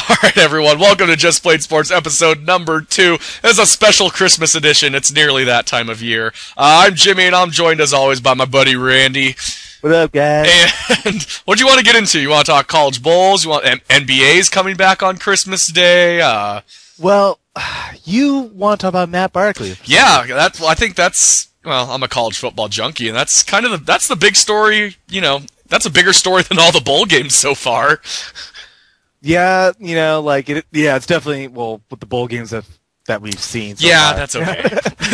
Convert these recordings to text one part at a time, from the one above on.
All right, everyone. Welcome to Just Played Sports episode number 2. It's a special Christmas edition. It's nearly that time of year. I'm Jimmy, and I'm joined as always by my buddy Randy. What up, guys? And what do you want to get into? You want to talk college bowls? You want NBA's coming back on Christmas Day? Well, you want to talk about Matt Barkley? Yeah, I think that's. Well, I'm a college football junkie, and that's kind of that's the big story. You know, that's a bigger story than all the bowl games so far. Yeah, it's definitely with the bowl games that we've seen. So yeah, far. that's okay.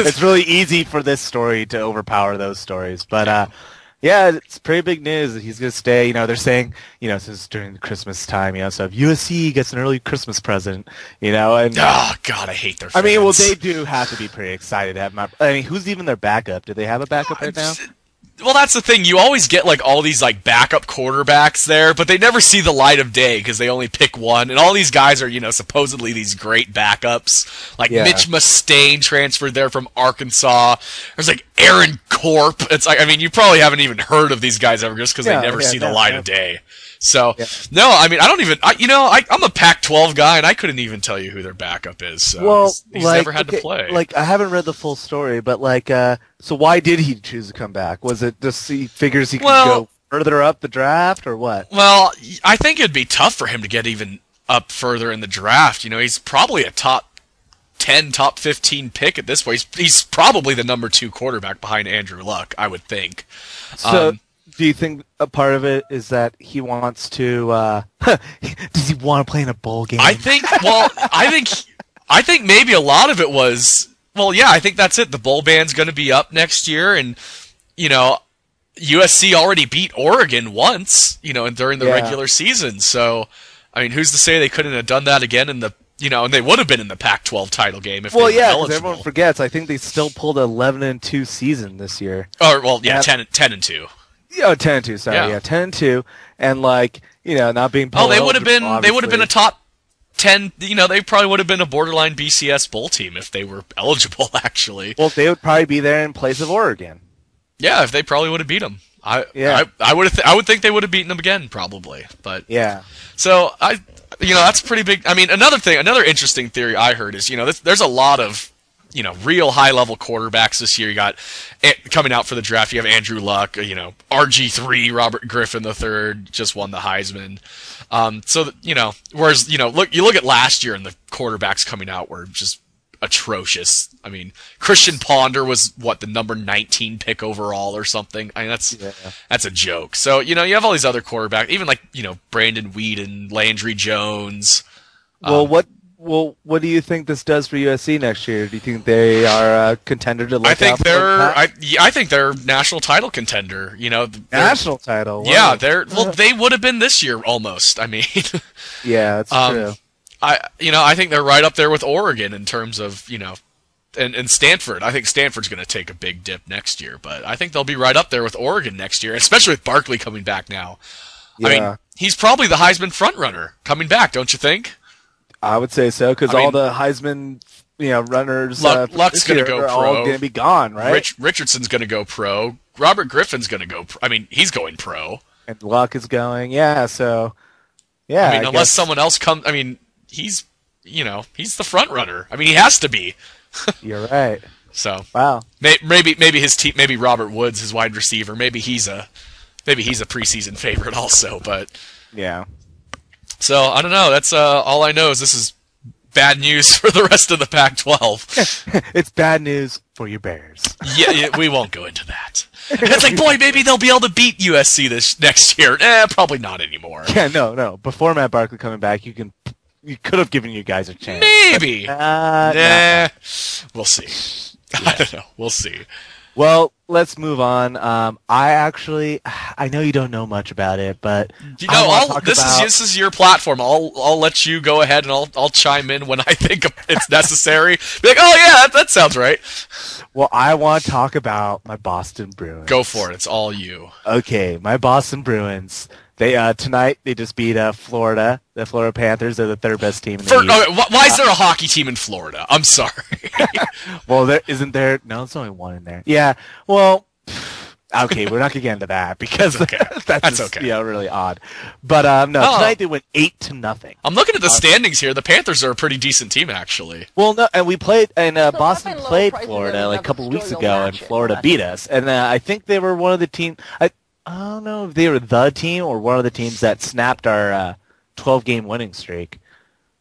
It's really easy for this story to overpower those stories, but yeah, it's pretty big news that he's going to stay. They're saying, since during Christmas time, so if USC gets an early Christmas present, and oh God, I hate their fans. I mean, well, they do have to be pretty excited to have Matt. I mean, who's even their backup? Do they have a backup right now? Well, that's the thing. You always get all these backup quarterbacks there, but they never see the light of day because they only pick one. And all these guys are, supposedly these great backups. Mitch Mustaine transferred there from Arkansas. There's Aaron Corp. It's you probably haven't even heard of these guys ever just because they never see the light of day. So, no, I mean, I don't even, I'm a Pac-12 guy, and I couldn't even tell you who their backup is. So he's never had to play. I haven't read the full story, but so why did he choose to come back? Was it just he figures he can go further up the draft, or what? Well, I think it'd be tough for him to get even up further in the draft. He's probably a top 10, top 15 pick at this point. He's probably the number 2 quarterback behind Andrew Luck, I would think. So, do you think a part of it is that he wants to? Does he want to play in a bowl game? I think maybe a lot of it was. Well, yeah, I think that's it. The bowl ban's going to be up next year, and USC already beat Oregon once, during the regular season. So, I mean, who's to say they couldn't have done that again in the? And they would have been in the Pac-12 title game if they were eligible. Because everyone forgets. I think they still pulled an 11-2 season this year. Oh, well, yeah, 10-2 Yeah, 10-2. Sorry, 10-2, and not being. Oh, they would have been. They would have been a top 10. They probably would have been a borderline BCS bowl team if they were eligible. Actually, well, they would probably be there in place of Oregon. Yeah, if they probably would have beat them. I would think they would have beaten them again, probably. But yeah. So that's pretty big. I mean, another interesting theory I heard is there's a lot of real high-level quarterbacks this year. You got coming out for the draft. You have Andrew Luck. RG3, Robert Griffin III, just won the Heisman. Whereas look at last year and the quarterbacks coming out were just atrocious. I mean, Christian Ponder was the number 19 pick overall or something. I mean, that's a joke. So you have all these other quarterbacks, even Brandon Whedon, Landry Jones. Well, what do you think this does for USC next year? Do you think they are a contender to look I think out I think they're national title contender. National title. Wow. Yeah, they would have been this year almost. I mean, yeah, that's true. I think they're right up there with Oregon in terms of and Stanford. I think Stanford's going to take a big dip next year, but I think they'll be right up there with Oregon next year, especially with Barkley coming back now. Yeah. I mean, he's probably the Heisman frontrunner coming back, don't you think? I would say so, because all the Heisman, runners, Luck's going to go pro. All going to be gone, right? Richardson's going to go pro. Robert Griffin's going to go. I mean, he's going pro. And Luck is going. Yeah. So, yeah. I mean, unless someone else comes. I mean, he's the front runner. I mean, he has to be. You're right. So wow. Maybe his team. Maybe Robert Woods, his wide receiver. Maybe he's a preseason favorite also. But yeah. So, I don't know. That's all I know is this is bad news for the rest of the Pac-12. It's bad news for your Bears. Yeah, we won't go into that. It's boy, maybe they'll be able to beat USC this next year. Probably not anymore. Yeah, no. Before Matt Barkley coming back, you could have given you guys a chance. Maybe. No. We'll see. Yeah. I don't know. We'll see. Well, let's move on. I know you don't know much about it, but this is your platform. I'll let you go ahead and I'll chime in when I think it's necessary. Be like, oh yeah, that sounds right. Well, I want to talk about my Boston Bruins. Go for it. It's all you. Okay, my Boston Bruins. They tonight they just beat Florida. The Florida Panthers. They're the third best team in the league. Okay, why is there a hockey team in Florida? I'm sorry. Well, there isn't there. No, there's only one in there. Yeah. Well, Okay, we're not gonna get into that because That's okay. that's just, okay. Really odd. But no, tonight they went 8-0. I'm looking at the standings here. The Panthers are a pretty decent team, actually. Well, no, and we played, and Boston played Florida like a couple of weeks ago, and Florida beat us. And I think they were one of the teams. I don't know if they were the team or one of the teams that snapped our 12-game winning streak.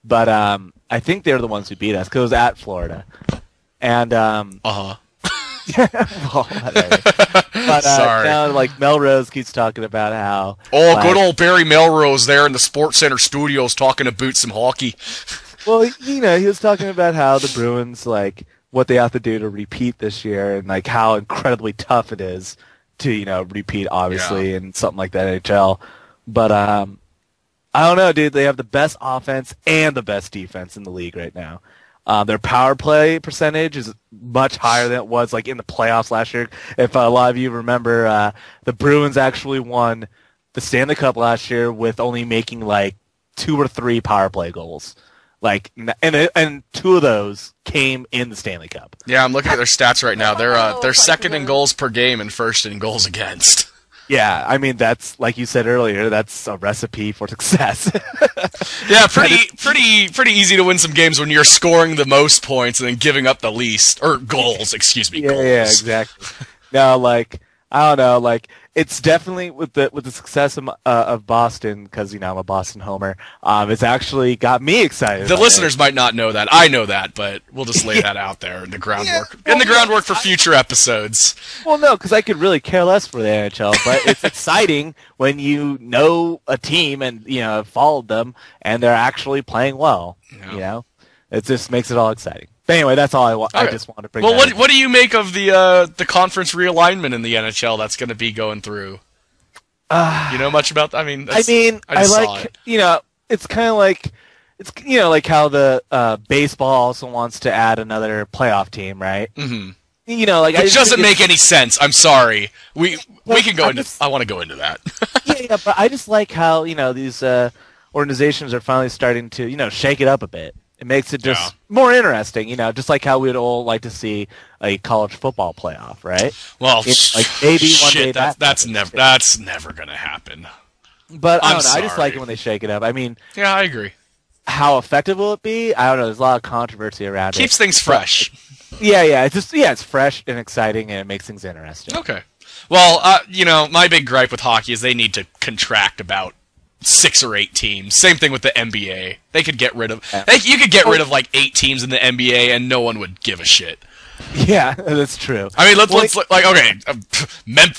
But I think they were the ones who beat us because it was at Florida. And well, but sorry. now, like, Melrose keeps talking about how... good old Barry Melrose there in the Sports Center studios talking about some hockey. Well, he was talking about how the Bruins, like, what they have to do to repeat this year and, like, how incredibly tough it is to, repeat, obviously, in something like the NHL. But, I don't know, dude. They have the best offense and the best defense in the league right now. Their power play percentage is much higher than it was like in the playoffs last year. If a lot of you remember, the Bruins actually won the Stanley Cup last year with only making like 2 or 3 power play goals. Like, and 2 of those came in the Stanley Cup. Yeah, I'm looking at their stats right now. They're second in goals per game and first in goals against. Yeah, I mean, that's, like you said earlier, that's a recipe for success. Yeah, pretty easy to win some games when you're scoring the most points and then giving up the least, or goals, excuse me, goals. Yeah, exactly. No, like, I don't know, like, it's definitely with the success of Boston, because, I'm a Boston homer, it's actually got me excited. The listeners might not know that. I know that, but we'll just lay that out there in the groundwork. Groundwork for future episodes. Well, no, because I could really care less for the NHL, but it's exciting when you know a team and, have followed them, and they're actually playing well, It just makes it all exciting. But anyway, that's all I just wanted to bring. Well, what do you make of the conference realignment in the NHL that's going to be going through? You know much about that? I mean, I like it's kind of like like how the baseball also wants to add another playoff team, right? Mm-hmm. Which doesn't make any sense. I'm sorry. We can go into. I want to go into that. yeah, but I just like how these organizations are finally starting to shake it up a bit. It makes it just more interesting, just like how we'd all like to see a college football playoff, right? Well, maybe one day that's never gonna happen. But I don't know. I just like it when they shake it up. I mean, yeah, I agree. How effective will it be? I don't know. There's a lot of controversy around it. Keeps things fresh. Yeah. It's fresh and exciting, and it makes things interesting. Okay. Well, my big gripe with hockey is they need to contract about 6 or 8 teams. Same thing with the NBA. They could get rid of. You could get rid of like 8 teams in the NBA, and no one would give a shit. Yeah, that's true. I mean, let's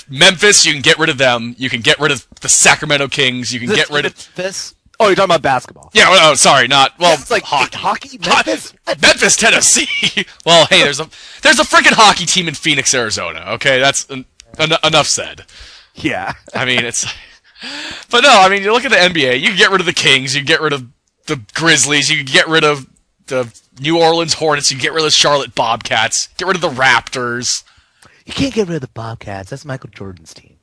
Memphis. You can get rid of them. You can get rid of the Sacramento Kings. You can get rid of this. Oh, you're talking about basketball. Yeah. Oh, sorry, not it's like hockey. Memphis, Tennessee. Well, hey, there's a freaking hockey team in Phoenix, Arizona. Okay, that's enough said. Yeah. I mean, it's. But no, I mean, you look at the NBA, you can get rid of the Kings, you can get rid of the Grizzlies, you can get rid of the New Orleans Hornets, you can get rid of the Charlotte Bobcats, get rid of the Raptors. You can't get rid of the Bobcats. That's Michael Jordan's team.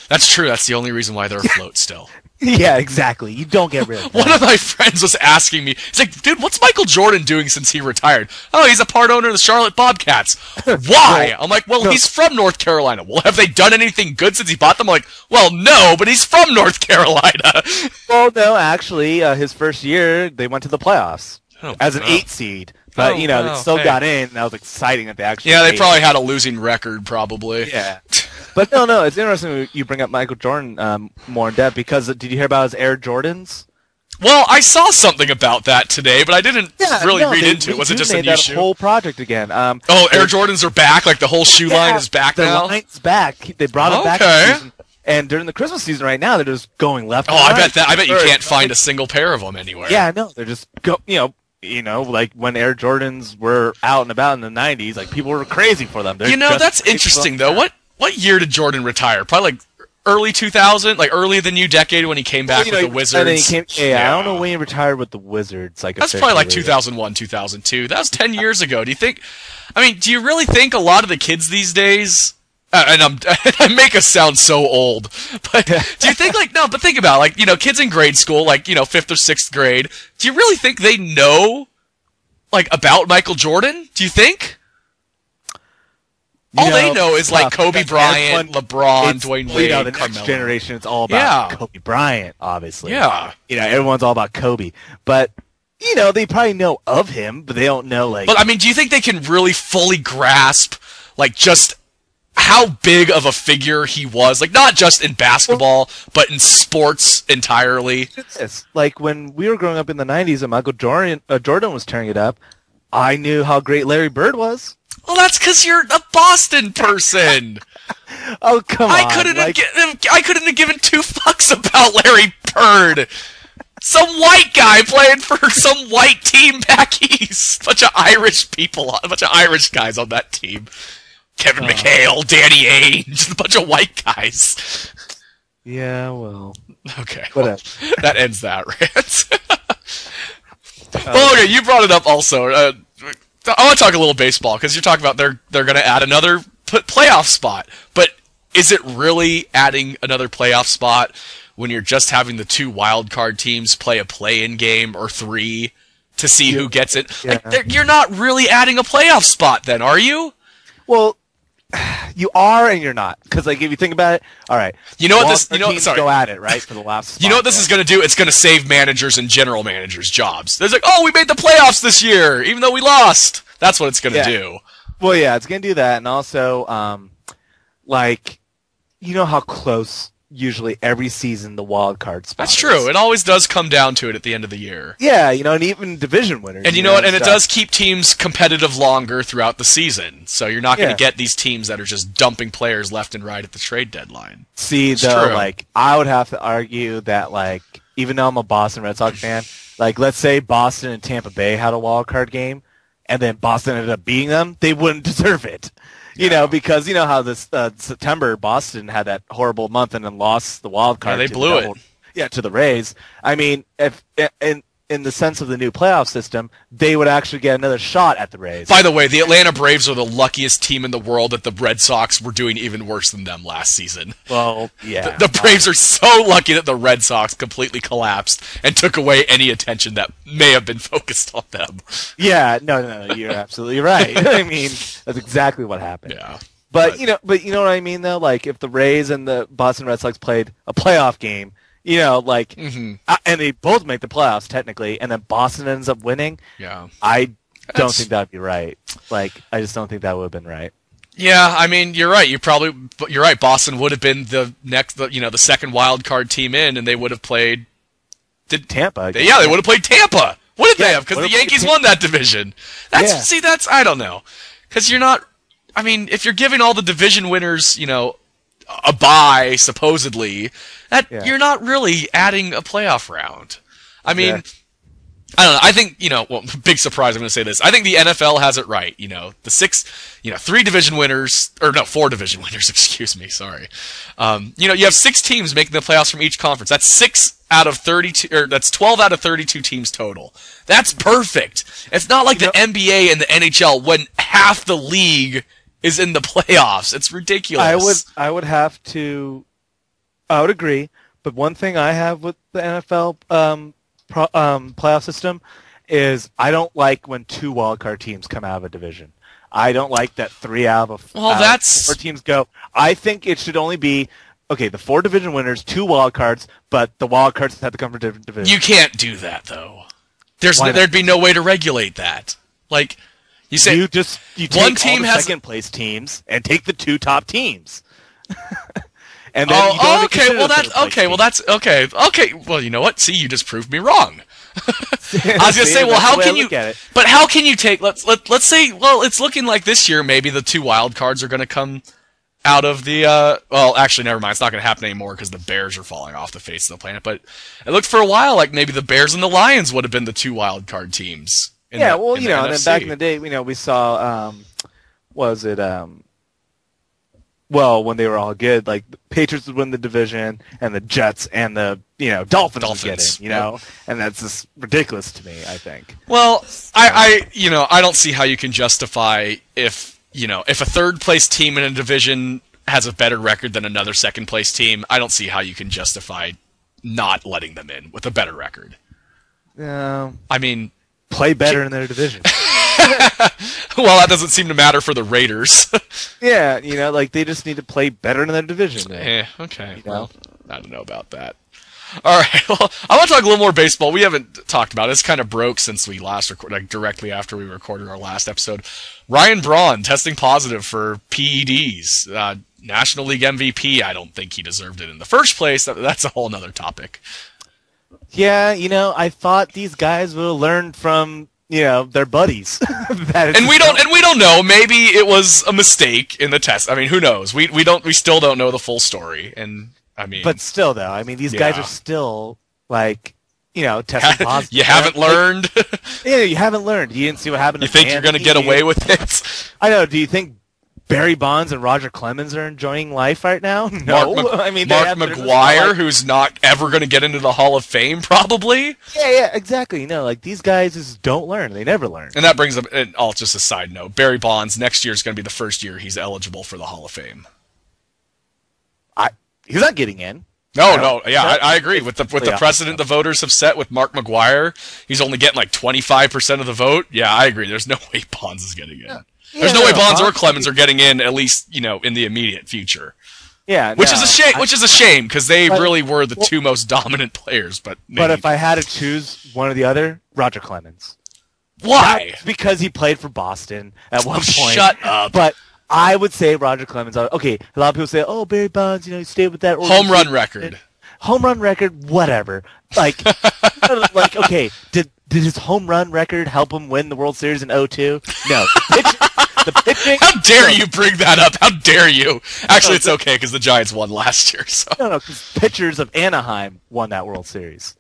That's true. That's the only reason why they're afloat still. Yeah, exactly. You don't get rid of them. One of my friends was asking me, he's like, dude, what's Michael Jordan doing since he retired? Oh, he's a part owner of the Charlotte Bobcats. Why? I'm like, well, he's from North Carolina. Well, have they done anything good since he bought them? I'm like, well, no, but he's from North Carolina. Well, no, actually, his first year, they went to the playoffs as an 8 seed. But, they still got in. That was exciting that they actually they probably had a losing record, probably. Yeah. But no, it's interesting you bring up Michael Jordan more in depth because did you hear about his Air Jordans? Well, I saw something about that today, but I didn't really read into it. Was it just a new shoe? Whole project again. Air Jordans are back? Like the whole shoe line is back now? The line's back. They brought it back this season. And during the Christmas season right now, they're just going left and right. I bet you can't find a single pair of them anywhere. Yeah, no, they're just like when Air Jordans were out and about in the 90s, like people were crazy for them. That's interesting though. What year did Jordan retire? Probably like early 2000, like early the new decade when he came back with the Wizards. And then he came, I don't know when he retired with the Wizards. That's probably like 2001, 2002. That was 10 years ago. Do you really think a lot of the kids these days, and I make us sound so old, but do you think but think about it, like, kids in grade school, like, 5th or 6th grade, do you really think they know, like, about Michael Jordan? Do you think? All they know is like Kobe Bryant, LeBron, Dwayne Wade, the Carmelo. next generation, it's all about Kobe Bryant, obviously. Yeah. Everyone's all about Kobe. But, they probably know of him, but they don't know, like... But, I mean, do you think they can really fully grasp, like, just how big of a figure he was? Like, not just in basketball, but in sports entirely. It's like, when we were growing up in the 90s and Michael Jordan was tearing it up, I knew how great Larry Bird was. Well, that's because you're a Boston person. Oh, come on. I couldn't have given two fucks about Larry Bird. Some white guy playing for some white team back east. Bunch of Irish people, a bunch of Irish guys on that team. Kevin McHale, Danny Ainge, a bunch of white guys. Yeah, well. Okay, well, that ends that rant. Well, okay, you brought it up also. I want to talk a little baseball, because you're talking about they're going to add another playoff spot. But is it really adding another playoff spot when you're just having the 2 wild card teams play a play-in game or 3 to see who gets it? Yeah. Like, you're not really adding a playoff spot then, are you? Well, you are and you're not, because like if you think about it, all right. You know what this? Sorry. Go at it right for the last. Spot, you know what this is going to do? It's going to save managers and general managers jobs. They're like, oh, we made the playoffs this year, even though we lost. That's what it's going to do. Well, yeah, it's going to do that, and also, like, how close usually every season the wild card spot. That's true. It always does come down to it at the end of the year. Yeah, and even division winners. And you know what? And it does keep teams competitive longer throughout the season. So you're not going to get these teams that are just dumping players left and right at the trade deadline. See, though, like, I would have to argue that, like, even though I'm a Boston Red Sox fan, like, let's say Boston and Tampa Bay had a wild card game, and then Boston ended up beating them, they wouldn't deserve it. Because you know how this September Boston had that horrible month and then lost the wild card. Yeah, they blew it. Yeah, to the Rays. I mean, if in the sense of the new playoff system, they would actually get another shot at the Rays. By the way, the Atlanta Braves are the luckiest team in the world that the Red Sox were doing even worse than them last season. Well, yeah. The Braves are so lucky that the Red Sox completely collapsed and took away any attention that may have been focused on them. Yeah, no, you're absolutely right. I mean, that's exactly what happened. Yeah. But you know what I mean, though? Like, if the Rays and the Boston Red Sox played a playoff game, and they both make the playoffs technically, and then Boston ends up winning. Yeah, I don't think that'd be right. Like, I just don't think that would have been right. Yeah, I mean, you're right. You're right. Boston would have been the second wild card team in, and they would have played. Tampa? They would have played Tampa. What did they have? Because the Yankees won that division. That's I don't know, because you're not. I mean, if you're giving all the division winners, a bye, supposedly, you're not really adding a playoff round. I mean, I don't know. I think, big surprise, I'm going to say this. I think the NFL has it right. The 3 division winners, or no, 4 division winners, excuse me, sorry. You have 6 teams making the playoffs from each conference. That's 6 out of 32, or that's 12 out of 32 teams total. That's perfect. It's not like the NBA and the NHL when half the league is in the playoffs. It's ridiculous. I would agree, but one thing I have with the NFL playoff system is I don't like when 2 wildcard teams come out of a division. I don't like that 3 out of 4 teams go. I think it should only be, the 4 division winners, 2 wildcards, but the wildcards have to come from different divisions. You can't do that, though. There'd be no way to regulate that. Like, you say you take one team all the second place teams and take the 2 top teams. And then well, you know what? See, you just proved me wrong. I was gonna say, well, how can you? But how can you take? Let's say, well, it's looking like this year maybe the 2 wild cards are going to come out of the. Well, actually, never mind. It's not going to happen anymore because the Bears are falling off the face of the planet. But it looked for a while like maybe the Bears and the Lions would have been the 2 wild card teams. And then back in the day, we saw, when they were all good, like the Patriots would win the division, and the Jets and the Dolphins would get in, and that's just ridiculous to me. I think. Well, I don't see how you can justify if a third place team in a division has a better record than another second place team. I don't see how you can justify not letting them in with a better record. Yeah. I mean, play better in their division. Well, that doesn't seem to matter for the Raiders. Yeah, like they just need to play better in their division. Okay. Well, I don't know about that. All right. Well, I want to talk a little more baseball. We haven't talked about it. It's kind of broke since we last recorded, like directly after we recorded our last episode. Ryan Braun testing positive for PEDs. National League MVP. I don't think he deserved it in the first place. That's a whole nother topic. Yeah, I thought these guys would have learned from their buddies. And we don't know. Maybe it was a mistake in the test. I mean, who knows? We still don't know the full story. And I mean, but still, though, these guys are still like, testing positive. You haven't learned. Yeah, you haven't learned. You didn't see what happened. You think you're going to get away with it? I know. Do you think Barry Bonds and Roger Clemens are enjoying life right now? No. Mark McGwire, who's not ever going to get into the Hall of Fame, probably. Yeah, exactly. Like these guys just don't learn. They never learn. And that brings up, just a side note, Barry Bonds next year is going to be the first year he's eligible for the Hall of Fame. He's not getting in. No. Yeah, I agree with the precedent the voters have set with Mark McGwire. He's only getting like 25% of the vote. Yeah, I agree. There's no way Bonds is getting in. Yeah. There's no way Bonds or Clemens are getting in, at least in the immediate future. Yeah, which is a shame. Which is a shame because they really were the two most dominant players. But if I had to choose one or the other, Roger Clemens. Why? Not because he played for Boston at one point. Shut up. But I would say Roger Clemens. Okay, a lot of people say, "Oh, Barry Bonds, he stayed with that home run record." Home run record, whatever. Like, okay, did his home run record help him win the World Series in 2002? No. The pitching. How dare you bring that up? How dare you? Actually, it's okay because the Giants won last year. So. No, because pitchers of Anaheim won that World Series.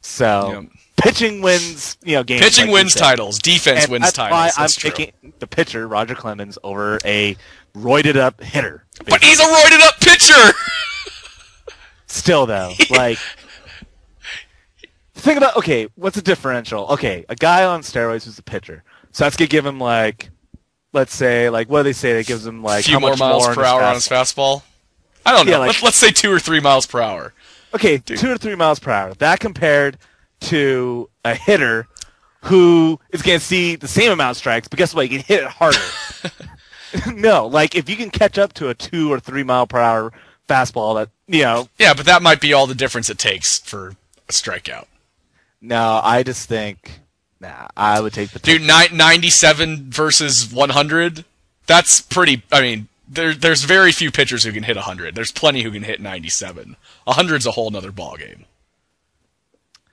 So pitching wins, games. Pitching wins titles. Defense wins titles. That's why I'm picking the pitcher, Roger Clemens, over a roided up hitter. Basically. But he's a roided up pitcher. Still, though, like, think about, what's the differential? Okay, a guy on steroids who's a pitcher. So that's going to give him, like, let's say, like, what do they say? That gives him, like, a few more miles per hour on his fastball? I don't know. Let's say 2 or 3 miles per hour. Okay, 2 or 3 miles per hour. That compared to a hitter who is going to see the same amount of strikes, but guess what? He can hit it harder. No, like, if you can catch up to a 2 or 3 mile per hour fastball that, Yeah, but that might be all the difference it takes for a strikeout. No, I just think, I would take the... Dude, 97 versus 100? That's pretty... I mean, there's very few pitchers who can hit 100. There's plenty who can hit 97. 100's a whole nother ballgame.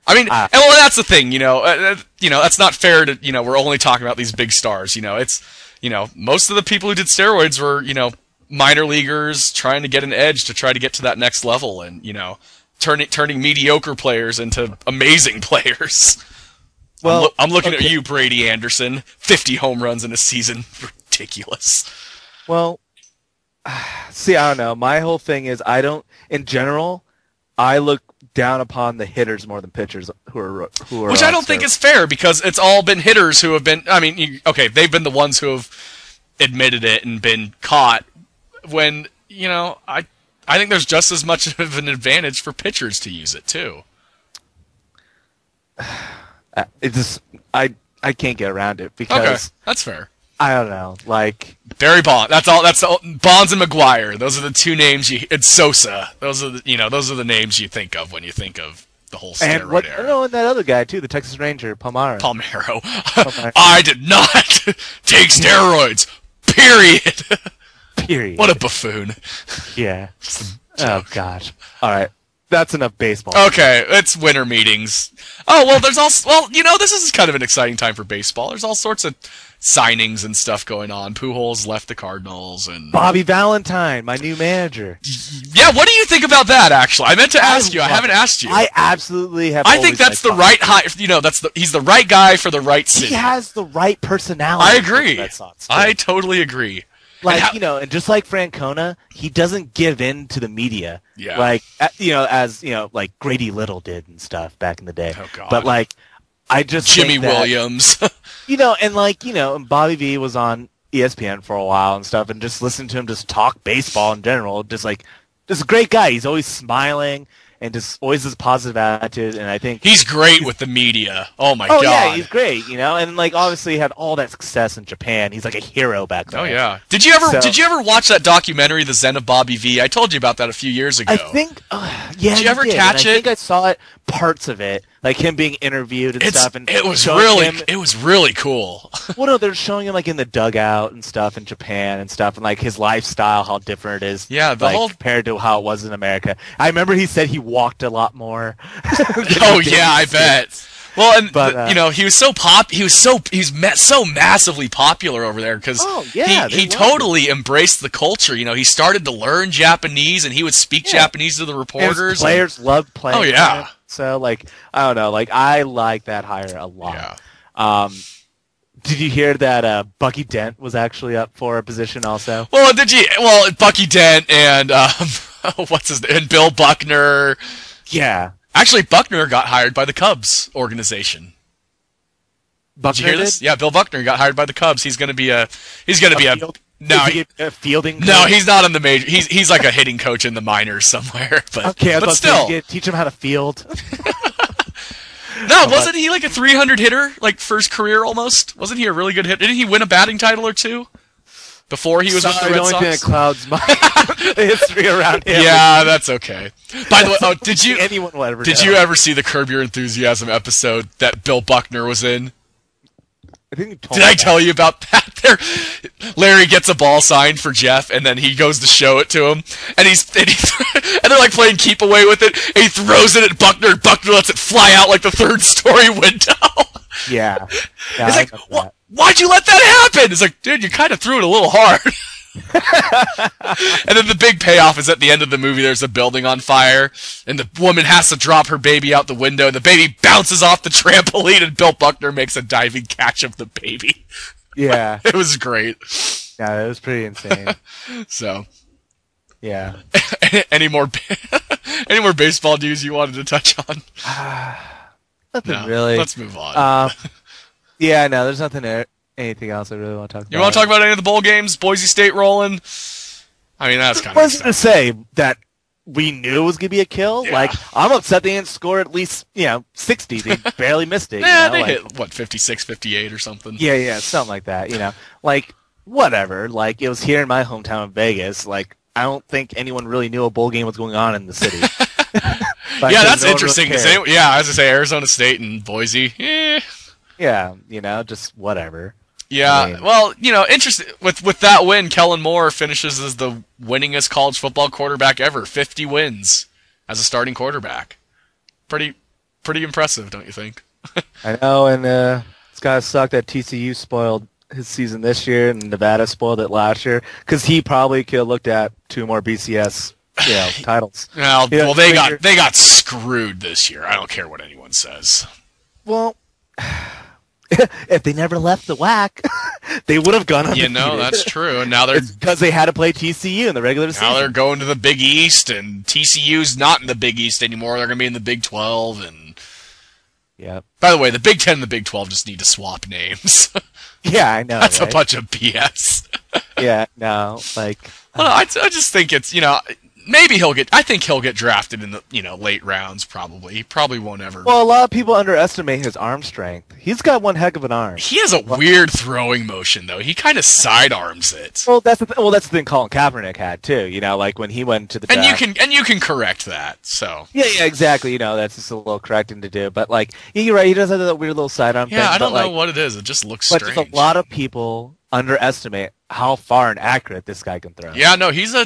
I mean, well, that's the thing, that's not fair to, we're only talking about these big stars, it's, most of the people who did steroids were, minor leaguers trying to get an edge to try to get to that next level and, turning mediocre players into amazing players. Well, I'm looking at you, Brady Anderson. 50 home runs in a season. Ridiculous. Well, see, I don't know. My whole thing is in general, I look down upon the hitters more than pitchers who are which I don't think is fair because it's all been hitters who have been, they've been the ones who have admitted it and been caught. When, I think there's just as much of an advantage for pitchers to use it, too. It just, I can't get around it because... Okay, that's fair. I don't know, like... Barry Bonds, that's all, Bonds and McGwire, those are the two names and Sosa, those are the names you think of when you think of the whole steroid era. And that other guy, too, the Texas Ranger, Palmeiro. I did not take steroids, period. What a buffoon. Yeah. Oh, God. All right. That's enough baseball. Okay, it's winter meetings. Oh, well, there's also... Well, this is kind of an exciting time for baseball. There's all sorts of signings and stuff going on. Pujols left the Cardinals and... Bobby Valentine, my new manager. Yeah, what do you think about that, actually? I meant to ask you. I haven't asked you. I absolutely have. I think that's the right high... he's the right guy for the right city. He has the right personality. I agree. I totally agree. Like, and just like Francona, he doesn't give in to the media. Yeah. Like, as, like Grady Little did and stuff back in the day. Oh, God. But, like, I just Jimmy think that, Williams. and Bobby V was on ESPN for a while and stuff, and just listening to him just talk baseball in general, just a great guy. He's always smiling, and just always this positive attitude. And I think he's great with the media. Oh my god! God. Yeah, he's great. And like obviously he had all that success in Japan. He's like a hero back then. Oh yeah. Did you ever watch that documentary, The Zen of Bobby V? I told you about that a few years ago. I think yeah. Did you ever catch it? I think I saw it, parts of it, like him being interviewed and stuff. And it was really cool. Well, no, they're showing him like in the dugout and stuff in Japan and stuff, and like his lifestyle, how different it is. Yeah, compared to how it was in America. I remember he said he walked a lot more. Oh yeah, I bet. Well, and he was so massively popular over there because he totally embraced the culture. He started to learn Japanese and he would speak Japanese to the reporters. His players loved playing. Oh yeah. So like I don't know, like I like that hire a lot. Yeah. Did you hear that Bucky Dent was actually up for a position also? Well, Bucky Dent and what's his name? And Bill Buckner. Yeah. Actually, Buckner got hired by the Cubs organization. Buckner did you hear this? Yeah, Bill Buckner got hired by the Cubs. He's going to be a fielding coach? No, he's not in the major. He's like a hitting coach in the minors somewhere. But but still, teach him how to field. No, wasn't he like a 300 hitter, like first career almost? Wasn't he a really good hitter? Didn't he win a batting title or two before he was with the Red Sox? The only thing that clouds my history around him. Yeah, that's okay. By the way, did you ever see the Curb Your Enthusiasm episode that Bill Buckner was in? Did I tell you about that? Larry gets a ball signed for Jeff, and then he goes to show it to him, and they're like playing keep away with it, and he throws it at Buckner, and Buckner lets it fly out like the third-story window. Yeah. It's like, why'd you let that happen? It's like, dude, you kind of threw it a little hard. And then the big payoff is at the end of the movie. There's a building on fire, and the woman has to drop her baby out the window, and the baby bounces off the trampoline, and Bill Buckner makes a diving catch of the baby. Yeah. It was great. Yeah, it was pretty insane. So, yeah. Any more baseball news you wanted to touch on? Nothing really. Let's move on. Yeah, no, there's anything else I really want to talk about. You want to talk about any of the bowl games? Boise State rolling? I mean, that's kind of. I was going to say that we knew it was going to be a kill. Yeah. Like, I'm upset they didn't score at least, 60. They barely missed it. Yeah, they hit, 56, 58 or something. Yeah, something like that, Like, whatever. Like, it was here in my hometown of Vegas. Like, I don't think anyone really knew a bowl game was going on in the city. Yeah, that's interesting. Really as I say, Arizona State and Boise. Yeah, just whatever. Yeah, well, interesting. With that win, Kellen Moore finishes as the winningest college football quarterback ever. 50 wins as a starting quarterback. Pretty impressive, don't you think? I know, and it's gotta suck that TCU spoiled his season this year and Nevada spoiled it last year because he probably could have looked at 2 more BCS titles. Well, they got screwed this year. I don't care what anyone says. Well. If they never left the WAC, they would have gone undefeated. That's true. And now it's because they had to play TCU in the regular season. Now they're going to the Big East, and TCU's not in the Big East anymore. They're going to be in the Big 12. And yeah. By the way, the Big 10 and the Big 12 just need to swap names. Yeah, I know. That's a bunch of BS. Yeah, no, like. Well, I just think it's maybe I think he'll get drafted in the late rounds. Probably he probably won't ever. Well, a lot of people underestimate his arm strength. He's got one heck of an arm. He has a weird throwing motion though. He kind of sidearms it. Well, that's the thing Colin Kaepernick had too. Like when he went to the draft. And you can correct that. So yeah, exactly. That's just a little correcting to do. But like you're right, he does have that weird little sidearm thing. Yeah, I don't know what it is. It just looks strange. But just a lot of people underestimate how far and accurate this guy can throw. Yeah, no, his I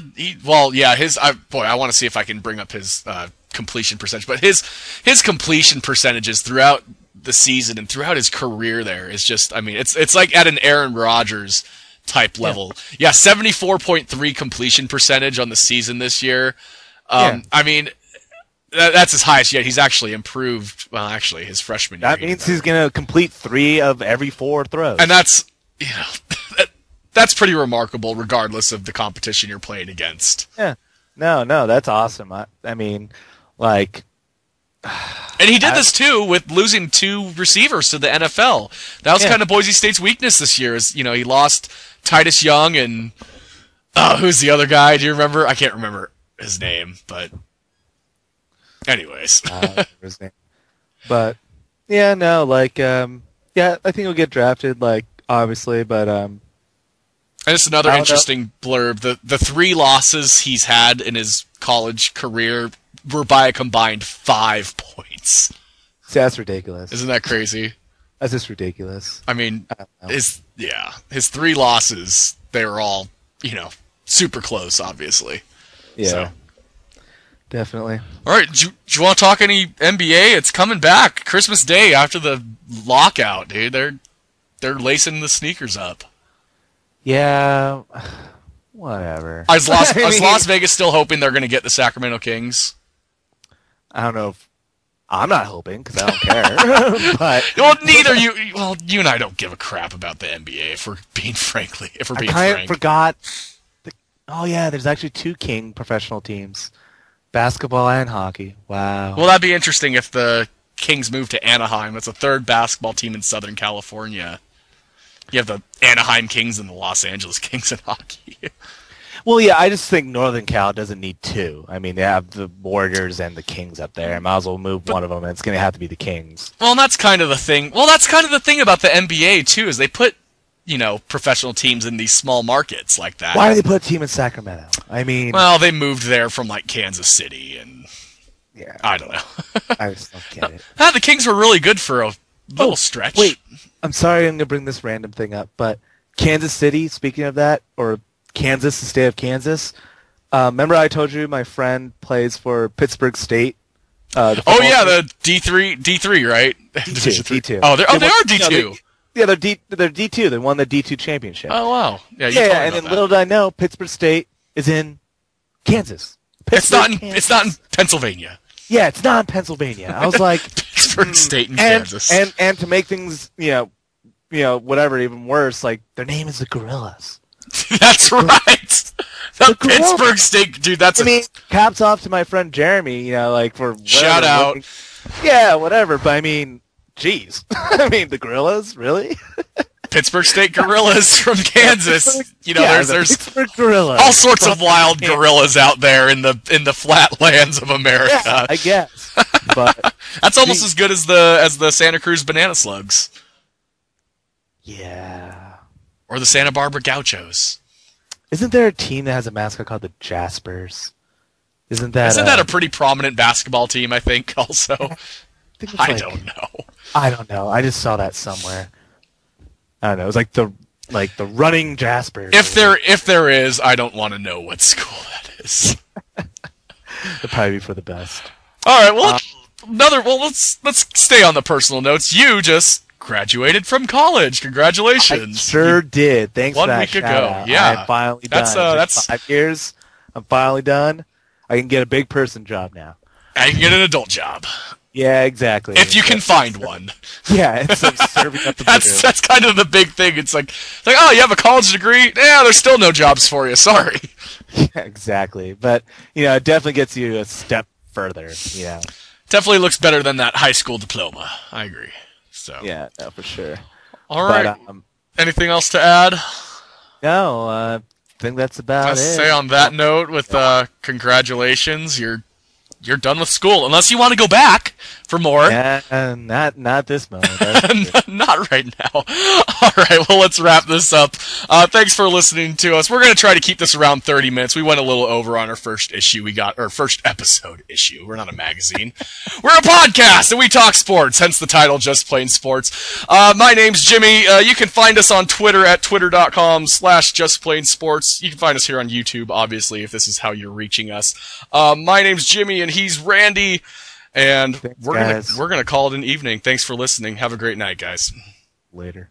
want to see if I can bring up his completion percentage, but his completion percentages throughout the season and throughout his career there is just, it's like at an Aaron Rodgers type level. Yeah, 74.3 completion percentage on the season this year. That's his highest yet. He's actually improved. Well, actually, his freshman year. That means he's going to complete 3 of every 4 throws. And that's, that's pretty remarkable regardless of the competition you're playing against. Yeah. No, that's awesome. I mean, like... And he did this, too, with losing 2 receivers to the NFL. That was kind of Boise State's weakness this year. Is he lost Titus Young and... who's the other guy? Do you remember? I can't remember his name, but... Anyways. His name. But yeah, no, like yeah, I think he'll get drafted, like obviously, but And it's another interesting blurb. The 3 losses he's had in his college career were by a combined 5 points. See, that's ridiculous. Isn't that crazy? That's just ridiculous. I mean, his 3 losses, they were all, super close, obviously. Yeah. So. Definitely. All right, do you want to talk any NBA? It's coming back. Christmas Day after the lockout, dude. They're lacing the sneakers up. Yeah, whatever. Is Las Vegas still hoping they're going to get the Sacramento Kings? I don't know. I'm not hoping because I don't care. But neither you. Well, you and I don't give a crap about the NBA. If we're being frank. I kind of forgot. Oh yeah, there's actually 2 King professional teams. Basketball and hockey. Wow. Well, that'd be interesting if the Kings moved to Anaheim. That's a 3rd basketball team in Southern California. You have the Anaheim Kings and the Los Angeles Kings in hockey. Well, yeah, I just think Northern Cal doesn't need 2. I mean, they have the Warriors and the Kings up there. I might as well move one of them, and it's going to have to be the Kings. Well, and that's kind of the thing. Well, that's kind of the thing about the NBA, too, is they put, professional teams in these small markets like that. Why do they put a team in Sacramento? I mean... Well, they moved there from, Kansas City, and... Yeah. I don't know. I just don't get it. The Kings were really good for a little stretch. Wait, I'm sorry I'm going to bring this random thing up, but Kansas City, speaking of that, or Kansas, the state of Kansas, remember I told you my friend plays for Pittsburgh State? The D3, right? D2. Oh, they are D2. Yeah, they're D2. They won the D2 championship. Oh, wow. Yeah, and then little did I know, Pittsburgh State is in Kansas. It's not in Pennsylvania. Yeah, it's not in Pennsylvania. I was like... Pittsburgh State in Kansas. And to make things, whatever, even worse, their name is the Gorillas. That's right. The Pittsburgh State, dude, caps off to my friend Jeremy, for... Shout out. Yeah, whatever, but I mean... Jeez. The Gorillas? Really? Pittsburgh State Gorillas from Kansas. There's Pittsburgh Gorillas. All sorts of wild gorillas out there in the flatlands of America. Yeah, I guess. But that's almost as good as the Santa Cruz Banana Slugs. Yeah. Or the Santa Barbara Gauchos. Isn't there a team that has a mascot called the Jaspers? Isn't that a pretty prominent basketball team, I think, also? I don't know. I don't know. I just saw that somewhere. I don't know. It was the running Jaspers. If there is, I don't want to know what school that is. It'll probably be for the best. All right. Well, let's stay on the personal notes. You just graduated from college. Congratulations. I sure did. Thanks for that 1 week ago. shout-out. Yeah. I'm finally done. That's 5 years. I'm finally done. I can get a big person job now. I can get an adult job. Yeah, exactly. If you can find one. Yeah, it's serving up the that's kind of the big thing. It's like, oh, you have a college degree? Yeah, there's still no jobs for you. Sorry. Yeah, exactly. But, it definitely gets you a step further, Definitely looks better than that high school diploma. I agree. So. Yeah, no, for sure. All right. Anything else to add? No, I think that's about it. Let's say on that note, with congratulations, you're done with school, unless you want to go back for more. Yeah, not this moment. Not right now. All right, well, let's wrap this up. Thanks for listening to us. We're going to try to keep this around 30 minutes. We went a little over on our first episode issue. We're not a magazine. We're a podcast, and we talk sports, hence the title, Just Plain Sports. My name's Jimmy. You can find us on Twitter at twitter.com/justplainsports. You can find us here on YouTube, obviously, if this is how you're reaching us. My name's Jimmy, and he's Randy. And we're gonna call it an evening. Thanks for listening. Have a great night, guys. Later.